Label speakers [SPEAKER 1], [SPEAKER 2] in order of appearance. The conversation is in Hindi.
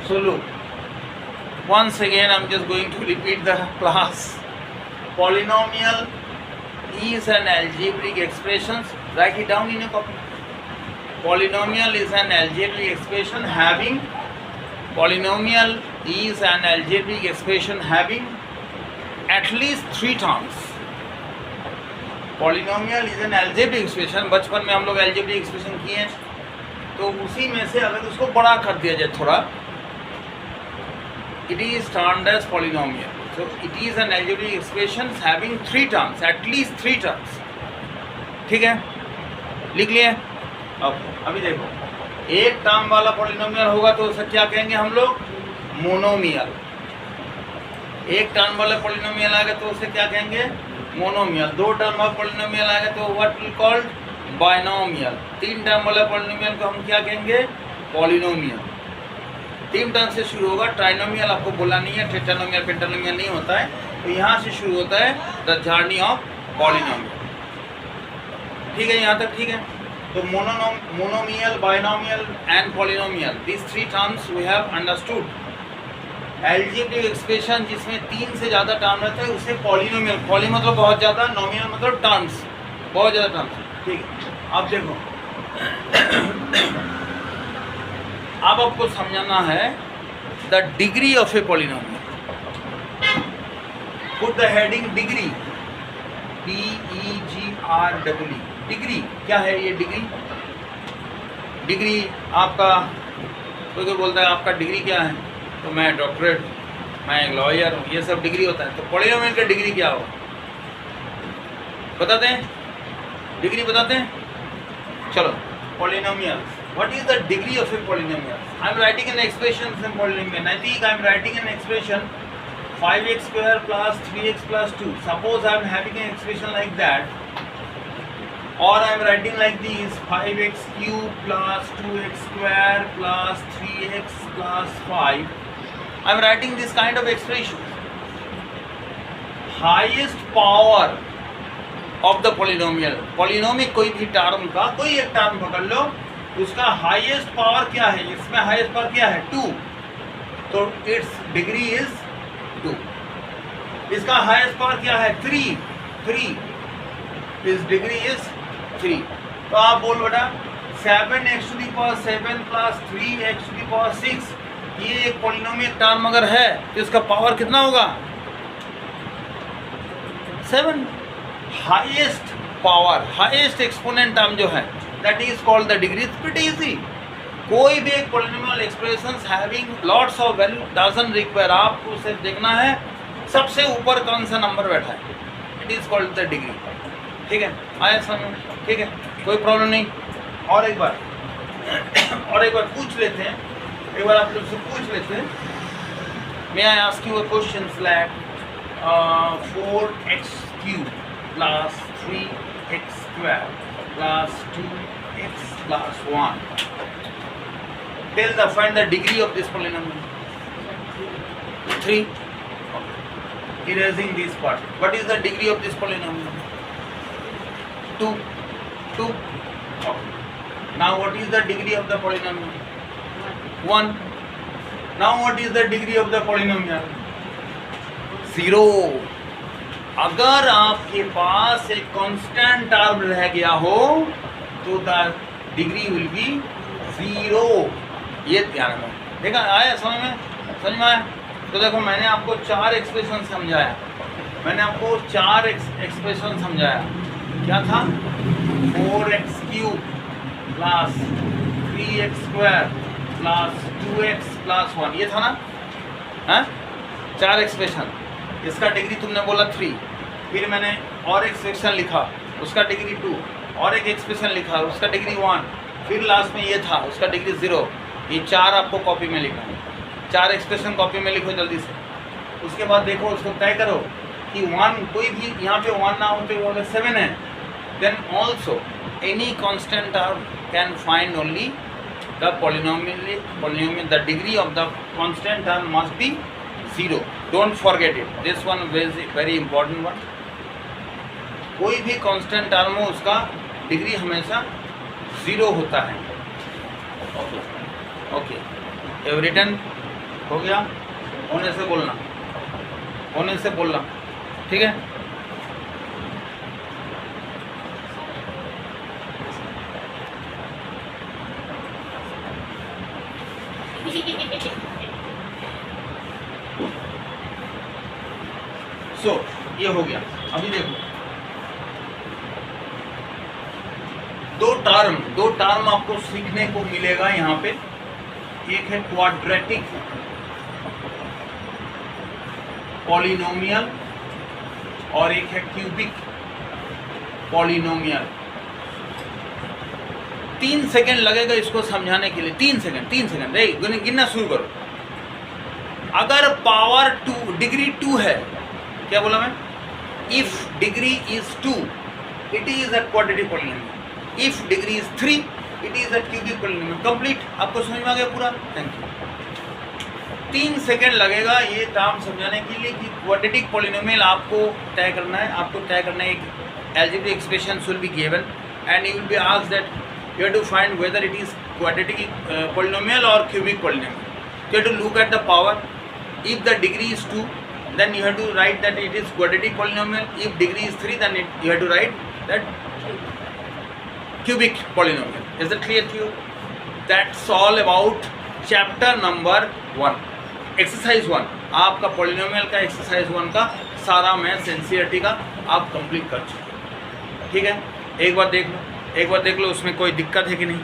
[SPEAKER 1] So look, once again I'm just going to repeat the class. Polynomial is an algebraic expression. Write it down in a copy. Polynomial is an algebraic expression having at least 3 terms. Polynomial is an algebraic expression. बचपन में हम लोग algebraic expression किए हैं, तो उसी में से अगर उसको बड़ा कर दिया जाए थोड़ा, it is termed as polynomial. So it is an algebraic expression having 3 terms, at least 3 terms. ठीक है, लिख लिए? अब अभी देखो, एक टर्म वाला पॉलिनोमियल होगा तो उसे क्या कहेंगे हम लोग? मोनोमियल. एक टर्म वाला पॉलिनोमियल आएगा तो उसे क्या कहेंगे? मोनोमियल. 2 टर्म वाला पॉलिनोमियल आएगा तो what will called? Binomial. 3 term वाला पॉलिनोमियल को हम क्या कहेंगे? पॉलिनोमियल. 3 टर्म से शुरू होगा. ट्राइनोमियल आपको बोला नहीं है, टेट्रानोमियल पेंटानोमियल नहीं होता है. तो यहाँ से शुरू होता है द जर्नी ऑफ पॉलिनोमियल. ठीक है, यहाँ तक ठीक है. तो monomial, binomial and polynomial, these 3 terms we have understood. Algebraic expression जिसमें 3 से ज़्यादा टर्म रहता है उसे पॉलिनोमियल. पॉली मतलब बहुत ज़्यादा, नोमियल मतलब टर्म्स, बहुत ज़्यादा टर्म्स. ठीक है, अब देखो, अब आपको समझाना है the degree of a polynomial. Put the heading degree, DEGREE. Degree क्या है? ये डिग्री आपका, कोई बोलता है आपका डिग्री क्या है, तो मैं डॉक्टरेट, मैं एक लॉयर हूँ, ये सब डिग्री होता है. तो पॉलिनोमियल का डिग्री क्या हो बताते हैं? डिग्री बताते हैं. चलो, polynomial, what is the degree of a polynomial? I am writing an expression in polynomial. I think I am writing an expression 5x square plus 3x plus 2. Suppose I am having an expression like that, or I am writing like this: 5x cube plus 2x square plus 3x plus 5. I am writing this kind of expression. Highest power of the polynomial. Polynomial कोई भी टर्म का, कोई एक टर्म पकड़ लो, उसका हाईएस्ट पावर क्या है? इसमें हाईएस्ट पावर क्या है? 2. तो इट्स डिग्री इज 2. इसका हाईएस्ट पावर क्या है? 3. इस डिग्री इज 3. तो आप बोल बेटा 7x to the power 7 plus 3x to the power 6, ये एक पॉलिनोमियल टर्म अगर है तो इसका पावर कितना होगा? 7. Highest power, highest exponent term जो है, that is called the degree. It's pretty easy. कोई भी एक polynomial expressions having lots of value doesn't require, आपको सिर्फ देखना है सबसे ऊपर कौन सा नंबर बैठा है. It is called the degree. ठीक है, आया समझ? ठीक है, कोई प्रॉब्लम नहीं. और एक बार पूछ लेते हैं, एक बार आप लोग से पूछ लेते हैं. May I ask you a question like 4x cube plus 3x square plus 2x plus 1. Find the degree of this polynomial. 3. Erasing this part. What is the degree of this polynomial? 2. Okay. Now what is the degree of the polynomial? 1. Now what is the degree of the polynomial? 0. अगर आपके पास एक कांस्टेंट टर्म रह गया हो तो द डिग्री विल बी 0. ये ध्यान रखो. देखा, आया समझ में आया? तो देखो, मैंने आपको 4 एक्सप्रेशन समझाया. क्या था? 4x cube plus 3x square plus 2x plus 1, ये था ना? हाँ, 4 एक्सप्रेशन. इसका डिग्री तुमने बोला 3. फिर मैंने और एक एक्सप्रेशन लिखा, उसका डिग्री 2. और एक एक्सप्रेशन लिखा, उसका डिग्री 1. फिर लास्ट में ये था, उसका डिग्री 0. ये 4 आपको कॉपी में लिखना है. 4 एक्सप्रेशन कॉपी में लिखो जल्दी से. उसके बाद देखो, उसको तय करो कि 1, कोई भी यहाँ पे 1 ना हो तो अगर 7 है, then also any constant term can find only the polynomial. The degree of the constant term must be 0. Don't forget it. This one very important one. कोई भी कांस्टेंट टर्म हो उसका डिग्री हमेशा 0 होता है. ओके, you have written हो गया? होने से बोलना, होने से बोलना, ठीक है? सो ये हो गया। अभी देखो दो टर्म आपको सीखने को मिलेगा यहाँ पे। एक है क्वाड्रेटिक पॉलिनोमियल और एक है क्यूबिक पॉलिनोमियल। 3 सेकेंड लगेगा इसको समझाने के लिए। 3 सेकेंड गिनना शुरू करो। अगर पावर 2 डिग्री 2 है, क्या बोला मैं? If degree is 2 it is a quadratic polynomial, if degree is 3 it is a cubic polynomial. Complete? आपको समझ में आ गया पूरा? Thank you. 3 सेकेंड लगेगा ये टर्म समझाने के लिए कि क्वाड्रेटिक पॉलिनोमियल आपको तय करना है। आपको तय करना है एक algebraic expression will be given and you will be asked that you have to find whether it is quadratic polynomial or cubic polynomial. You have to look at the power. If the degree is 2, then you have to write that it is quadratic polynomial. If degree is 3, then you have to write that cubic polynomial. Is that clear to you? That's all about chapter number 1. Exercise 1. आपका polynomial का exercise 1 का सारा मैथ NCERT का आप कंप्लीट कर चुके। ठीक है? एक बार देख लो, उसमें कोई दिक्कत है कि नहीं?